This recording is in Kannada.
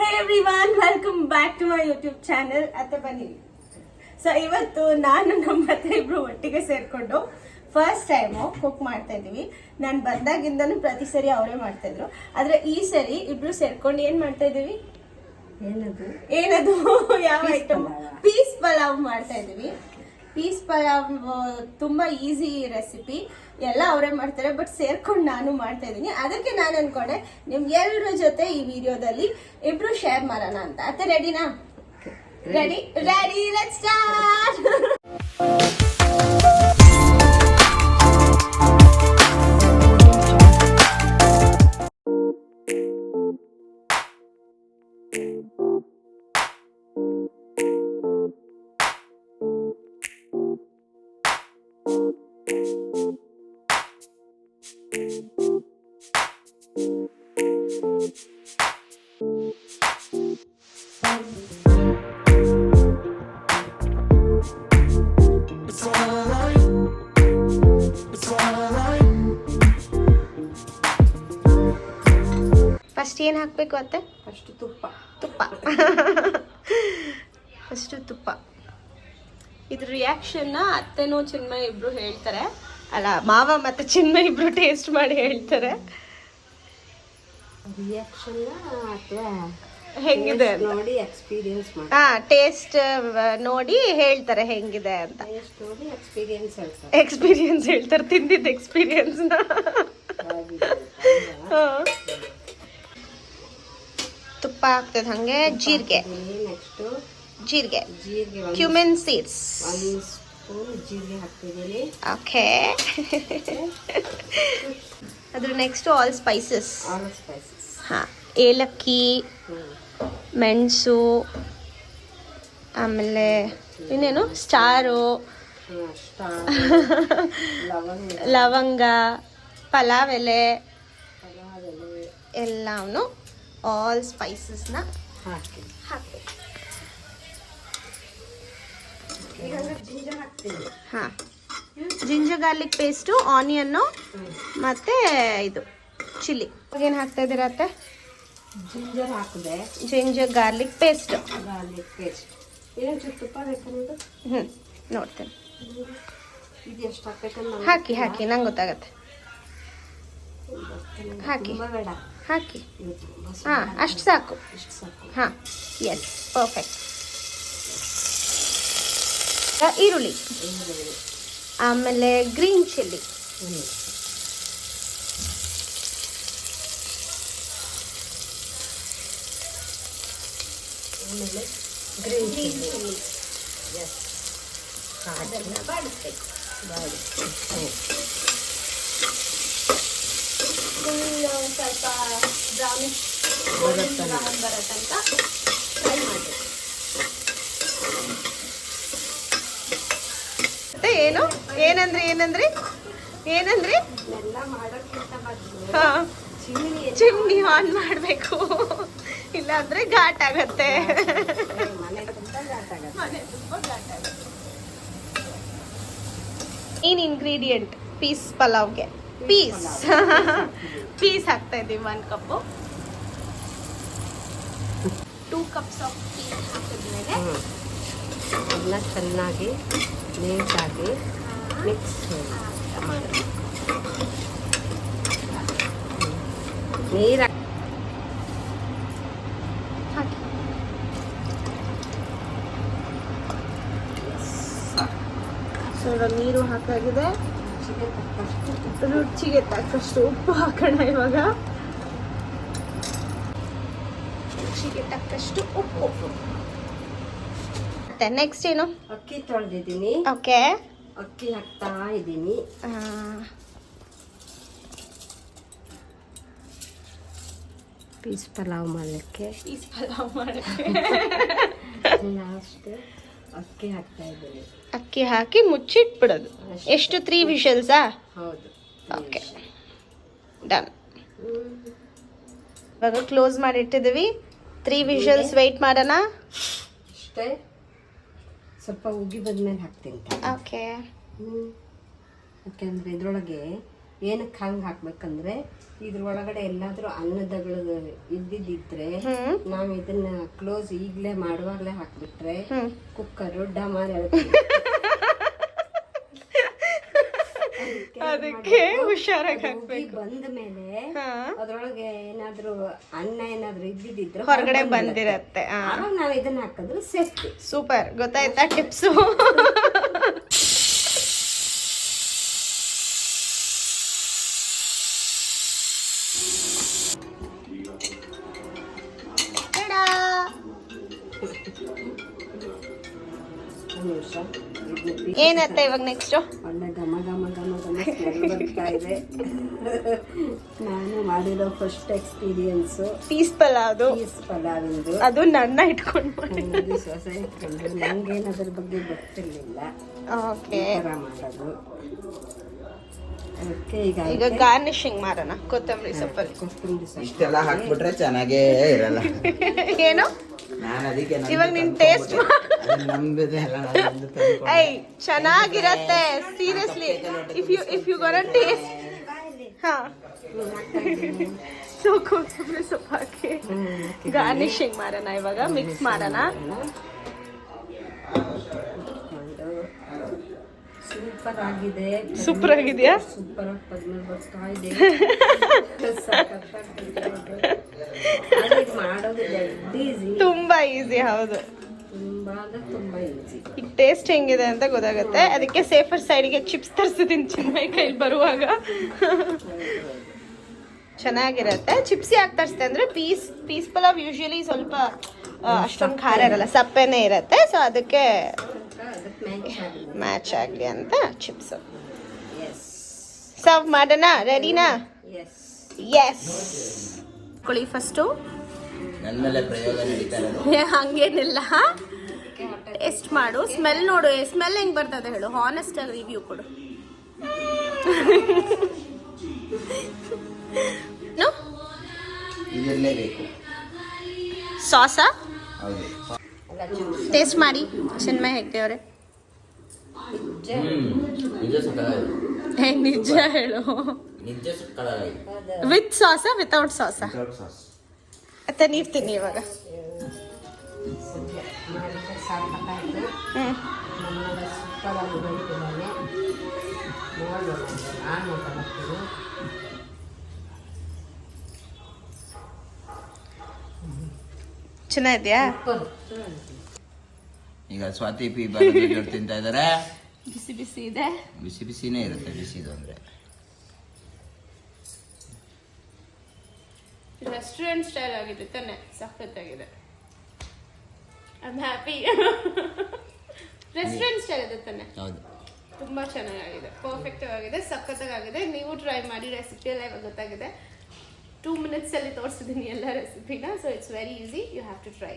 Hey everyone, welcome back to my YouTube channel. ಅತ್ತೆ ಬನ್ನಿ. ಸೊ ಇವತ್ತು ನಾನು ನಮ್ಮ ಅತ್ತೆ ಇಬ್ರು ಒಟ್ಟಿಗೆ ಸೇರ್ಕೊಂಡು ಫಸ್ಟ್ ಟೈಮು ಕುಕ್ ಮಾಡ್ತಾ ಇದೀವಿ. ನಾನು ಬಂದಾಗಿಂದನೂ ಪ್ರತಿ ಸರಿ ಅವರೇ ಮಾಡ್ತಾ ಇದ್ರು. ಆದ್ರೆ ಈ ಸರಿ ಇಬ್ರು ಸೇರ್ಕೊಂಡು ಏನ್ ಮಾಡ್ತಾ ಇದೀವಿ? ಏನದು ಯಾವ ಐಟಮ್? ಪೀಸ್ ಪಲಾವ್ ಮಾಡ್ತಾ ಇದೀವಿ. ಪೀಸ್ ಪಲಾವ್ ತುಂಬಾ ಈಸಿ ರೆಸಿಪಿ, ಎಲ್ಲ ಅವರೇ ಮಾಡ್ತಾರೆ. ಬಟ್ ಸೇರ್ಕೊಂಡು ನಾನು ಮಾಡ್ತಾ ಇದ್ದೀನಿ. ಅದಕ್ಕೆ ನಾನು ಅನ್ಕೊಂಡೆ ನಿಮ್ಗೆಲ್ಲರ ಜೊತೆ ಈ ವಿಡಿಯೋದಲ್ಲಿ ಇಬ್ರು ಶೇರ್ ಮಾಡೋಣ ಅಂತ. ಅತ್ತೆ ರೆಡಿನಾ? Ready, let's start. ಫಸ್ಟ್ ಏನು ಹಾಕಬೇಕು ಅತ್ತೆ? ಫಸ್ಟ್ ತುಪ್ಪ. ಫಸ್ಟು ತುಪ್ಪ. ಇದ್ರ ರಿಯಾಕ್ಷನ್ನ ಅತ್ತೆನೂ ಚಿನ್ಮಯ್ ಇಬ್ರು ಹೇಳ್ತಾರೆ. ಅಲ್ಲ, ಮಾವ ಮತ್ತೆ ಚಿನ್ಮಯ್ ಇಬ್ರು ಟೇಸ್ಟ್ ಮಾಡಿ ಹೇಳ್ತಾರೆ. ರಿಯಾಕ್ಷನ್ ಅಥವಾ ಹೆಂಗಿದೆ ನೋಡಿ ಎಕ್ಸ್ಪೀರಿಯನ್ಸ್ ಮಾಡಿ. ಟೇಸ್ಟ್ ನೋಡಿ ಹೇಳ್ತಾರೆ ಹೆಂಗಿದೆ ಅಂತ. ಟೇಸ್ಟ್ ನೋಡಿ ಎಕ್ಸ್ಪೀರಿಯನ್ಸ್ ಹೇಳ್ತಾರೆ, ತಿಂದಿದ್ದ ಎಕ್ಸ್ಪೀರಿಯನ್ಸ್ನ. ತುಪ್ಪ ಹಾಕ್ತದೆ, ಹಂಗೆ ಜೀರಿಗೆ, ಜೀರಿಗೆ, ಕ್ಯೂಮಿನ್ ಸೀಡ್ಸ್, 1 ಸ್ಪೂನ್ ಜೀರಿಗೆ ಹಾಕ್ತಿದ್ದೀನಿ. ಓಕೆ. ಅದ್ರ ನೆಕ್ಸ್ಟ್ ಆಲ್ ಸ್ಪೈಸಸ್. ಹಾಂ, ಏಲಕ್ಕಿ, ಮೆಣಸು, ಆಮೇಲೆ ಇನ್ನೇನು ಸ್ಟಾರು, ಲವಂಗ, ಪಲಾವ್ ಎಲೆ, ಎಲ್ಲವೂ ಆಲ್ ಸ್ಪೈಸಸ್ನ ಹಾಕಿ. ಹಾಂ, ಜಿಂಜರ್ ಗಾರ್ಲಿಕ್ ಪೇಸ್ಟು, ಆನಿಯನ್ನು ಮತ್ತು ಇದು ಚಿಲ್ಲಿ. ಏನು ಹಾಕ್ತಾ ಇದ್ದೀರಾ ಅತ್ತೆ? ಜಿಂಜರ್ ಹಾಕಿದೆ, ಜಿಂಜರ್ ಗಾರ್ಲಿಕ್ ಪೇಸ್ಟ್. ಏನು ತುಪ್ಪ ಬೇಕು? ನೋಡ್ತೇನೆ. ಇದು ಎಷ್ಟು ಹಾಕ್ಬೇಕಂತ ಹಾಕಿ ನಂಗೆ ಗೊತ್ತಾಗತ್ತೆ. ಹಾಕಿ ಬೇಡ, ಹಾಕಿ. ಹಾಂ, ಅಷ್ಟು ಸಾಕು. ಹಾಂ, ಎಸ್, ಪರ್ಫೆಕ್ಟ್. ಈರುಳ್ಳಿ, ಆಮೇಲೆ ಗ್ರೀನ್ ಚಿಲ್ಲಿ, ಆಮೇಲೆ ಗ್ರೀನ್ ಚಿಲ್ಲಿ. ಅದನ್ನು ಬಾಡಿಸ್ಬೇಕು. ಸ್ವಲ್ಪ ಬ್ರೌನಿಶ್ ಬ್ರೌನ್ ಬರೋ ತನಕ ಫ್ರೈ ಮಾಡಬೇಕು. ಮತ್ತೆ ಏನಂದ್ರಿ ಎಲ್ಲ ಮಾಡೋಕ್ಕಿಂತ ಮೊದಲು ಹಾಂ, ಚಿಮ್ನಿ ಆನ್ ಮಾಡಬೇಕು, ಇಲ್ಲಾಂದ್ರೆ ಘಾಟ್ ಆಗತ್ತೆ. ಮನೆ ತುಂಬ ಘಾಟ್ ಆಗುತ್ತೆ. ಮೇನ್ ಇಂಗ್ರೀಡಿಯೆಂಟ್ ಪೀಸ್ ಪಲಾವ್ಗೆ ಪೀಸ್ ಹಾಕ್ತಾ ಇದ್ದೀವಿ. 1 ಕಪ್ಪು. 2 ಕಪ್ಸ್ ಆಫ್ ಪೀಸ್ ಹಾಕಿದ್ಮೇಲೆ ಅದನ್ನ ಚೆನ್ನಾಗಿ ನೀಟಾಗಿ ಮಿಕ್ಸ್ ಮಾಡಿ. ನೀರು ಹಾಕಿ. ಸ್ವಲ್ಪ ನೀರು ಹಾಕಾಗಿದೆ. ರುಚಿಗೆ ತಕ್ಕಷ್ಟು ಉಪ್ಪು ಹಾಕೋಣ. ಇವಾಗ ರುಚಿಗೆ ತಕ್ಕಷ್ಟು ಉಪ್ಪು. ಮತ್ತೆ ನೆಕ್ಸ್ಟ್ ಏನು? ಅಕ್ಕಿ ತೊಳೆದಿದ್ದೀನಿ. ಓಕೆ, ಅಕ್ಕಿ ಹಾಕ್ತಾ ಇದ್ದೀನಿ. ಪೀಸ್ ಪಲಾವ್ ಮಾಡಲಿಕ್ಕೆ ಲಾಸ್ಟ್ ಅಕ್ಕಿ ಹಾಕ್ತಾ ಇದ್ದೀನಿ. ಅಕ್ಕಿ ಹಾಕಿ ಮುಚ್ಚಿಟ್ಬಿಡೋದು. ಎಷ್ಟು? 3 ವಿಷಲ್ಸಾ? ಹೌದು. Okay, done. ಇವಾಗ ಕ್ಲೋಸ್ ಮಾಡಿ ಇಟ್ಟಿದ್ದೀವಿ. 3 ವಿಷಲ್ಸ್ ವೆಯ್ಟ್ ಮಾಡೋಣ. ಅಷ್ಟೇ, ಸ್ವಲ್ಪ ಉಗಿ ಬಂದ್ಮೇಲೆ ಹಾಕ್ತೀನಿ. ಓಕೆ. ಯಾಕೆಂದರೆ ಇದರೊಳಗೆ ಏನಕ್ಕೆ ಹಂಗೆ ಹಾಕ್ಬೇಕಂದ್ರೆ ಇದ್ರ ಒಳಗಡೆ ಎಲ್ಲಾದ್ರೂ ಅನ್ನದಗಳು ಇದ್ದಿದ್ರೆ ನಾವು ಇದನ್ನ ಕ್ಲೋಸ್ ಈಗಲೇ ಮಾಡುವಾಗಲೇ ಹಾಕ್ಬಿಟ್ರೆ ಕುಕ್ಕರ್ ಡಮಾರ್ ಅದಕ್ಕೆ ಹುಷಾರಾಗಿ ಹಾಕ್ಬೇಕು. ಬಂದ ಮೇಲೆ ಅದ್ರೊಳಗೆ ಏನಾದ್ರೂ ಅನ್ನ ಏನಾದ್ರೂ ಇದ್ದಿದ್ರೆ ಹೊರಗಡೆ ಬಂದಿರತ್ತೆ. ಆವಾಗ ನಾವು ಇದನ್ನ ಹಾಕಿದ್ರೆ ಸೇಫ್ಟಿ. ಸೂಪರ್, ಗೊತ್ತಾಯ್ತಾ ಟಿಪ್ಸು? ಏನತ್ತ ಇವಾಗ ನೆಕ್ಸ್ಟ್? ಒಳ್ಳೆ ಘಮ ಘಮ ಘಮ ಘಮ ಸ್ಮೆಲ್ ಬರ್ತಾ ಇದೆ. ನಾನು ಮಾಡಿರೋ ಫಸ್ಟ್ ಎಕ್ಸ್ಪೀರಿಯನ್ಸ್ ಪೀಸ್ ಪಲಾವ್. ಅದು ನನ್ನ ಇಟ್ಕೊಂಡು ಸೊಸೆ ಇಟ್ಕೊಂಡು ನಂಗೇನು ಅದ್ರ ಬಗ್ಗೆ ಗೊತ್ತಿರಲಿಲ್ಲ. ಓಕೆ, ಮಾಡೋದು. ಅದಕ್ಕೆ ಈಗ ಗಾರ್ನಿಶಿಂಗ್ ಮಾಡೋಣ ಕೊತ್ತಂಬರಿ ಸೊಪ್ಪಲ್ಲಿ. ಕೊತ್ತಂಬರಿ ಸೊಪ್ಪು ಇಷ್ಟೆಲ್ಲ ಹಾಕ್ಬಿಟ್ರೆ ಚೆನ್ನಾಗೇ ಇರಲ್ಲ. ಏನು ಇವಾಗ ನಿನ್ ಟೇಸ್ಟ್ ಚೆನ್ನಾಗಿರತ್ತೆ. Seriously, if you gonna taste. ಹಾ, ಸೊ ಕೊತ್ತಂಬರಿ ಸೊಪ್ಪು ಹಾಕಿ ಗಾರ್ನಿಶಿಂಗ್ ಮಾಡೋಣ. ಇವಾಗ ಮಿಕ್ಸ್ ಮಾಡೋಣ. ಸೂಪರ್ ಆಗಿದೆ. ಸೂಪರ್ ಆಗಿದೆಯಾ? ಸೂಪರ್ ಆಗಿ ಪದ್ಮ ಬರ್ತಾ ಇದೆ. ಮಾಡೋದು ಈಸಿ, ತುಂಬಾ ಈಸಿ. ಹೌದು, ತುಂಬಾ ಈಸಿ. ಈಗ ಟೇಸ್ಟ್ ಹೆಂಗಿದೆ ಅಂತ ಗೊತ್ತಾಗುತ್ತೆ. ಅದಕ್ಕೆ ಸೇಫರ್ ಸೈಡ್ಗೆ ಚಿಪ್ಸ್ ತರಿಸಿದ್ದೀನಿ ಚಿನ್ಮೈ ಕೈಲಿ ಬರುವಾಗ. ಚೆನ್ನಾಗಿರತ್ತೆ. ಚಿಪ್ಸ್ ಯಾಕೆ ತರಿಸ್ತೆ ಅಂದ್ರೆ ಪೀಸ್ ಪಲಾವ್ ಯೂಶಲಿ ಸ್ವಲ್ಪ ಅಷ್ಟೊಂದು ಖಾರ ಇರಲ್ಲ, ಸಪ್ಪೆನೇ ಇರತ್ತೆ. ಸೊ ಅದಕ್ಕೆ ಮ್ಯಾಚ್ ಆಗಲಿ ಅಂತ ಚಿಪ್ಸ್. ಸರ್ವ್ ಮಾಡೋಣ. ರೆಡಿನಾ? ಎಸ್. ಕೊಳಿ ಫಸ್ಟು. ನನ್ನ ಮೇಲೆ ಪ್ರಯೋಗ ನಡೀತಾ ಇರೋದು. ಹಂಗೇನಿಲ್ಲ, ಟೇಸ್ಟ್ ಮಾಡು, ಸ್ಮೆಲ್ ನೋಡು. ಸ್ಮೆಲ್ ಹೆಂಗ್ ಬರ್ತದೆ ಹೇಳು, ಹಾನೆಸ್ಟ್ ಆಗಿ ರಿವ್ಯೂ ಕೊಡು. ಇದಿರಲೇಬೇಕು. ಸಾಸಾ? ಹೌದು. ಟೇಸ್ಟ್ ಮಾಡಿ ಚಿನ್ಮಯ ಹೆಗ್ಡೆ ಅವರೇ. ನಿಜ ಸಕ್ಕತ್ತಾಗಿದೆ. ನಿಜ ಹೇಳು. ನಿಜ ಸಕ್ಕತ್ತಾಗಿದೆ. ವಿತ್ ಸಾಸಾ ವಿತೌಟ್ ಸಾಸಾ? ಸಾಸ್. ಮತ್ತೆ ನೀರು ತಿನ್ನಿ ಇವಾಗ. ಚೆನ್ನಾಗಿದ್ಯಾ? ಈಗ ಸ್ವಾತಿ ಪಿ ಬಾರದು ತಿಂತಾ ಇದಾರೆ. ಬಿಸಿ ಬಿಸಿ ಇದೆ. ಬಿಸಿ ಬಿಸಿನೇ ಇರುತ್ತೆ. ಬಿಸಿದು ಅಂದ್ರೆ ರೆಸ್ಟೋರೆಂಟ್ ಸ್ಟೈಲ್ ಆಗಿದೆ ತಾನೆ? ಸಖತ್ತಾಗಿದೆ. I am happy. Restaurant style ಇದೆ ತಾನೆ? ಹೌದು. ತುಂಬಾ ಚೆನ್ನಾಗಿದೆ, ಪರ್ಫೆಕ್ಟ್ ಆಗಿದೆ, ಸಖತ್ತಾಗಿದೆ. ನೀವು ಟ್ರೈ ಮಾಡಿ. ರೆಸಿಪಿ ಎಲ್ಲ ಇವಾಗ ಗೊತ್ತಾಗಿದೆ. 2 minutes ಅಲ್ಲಿ ತೋರಿಸಿದ್ದೀನಿ ಎಲ್ಲ ರೆಸಿಪಿನ. So it's very easy, you have to try.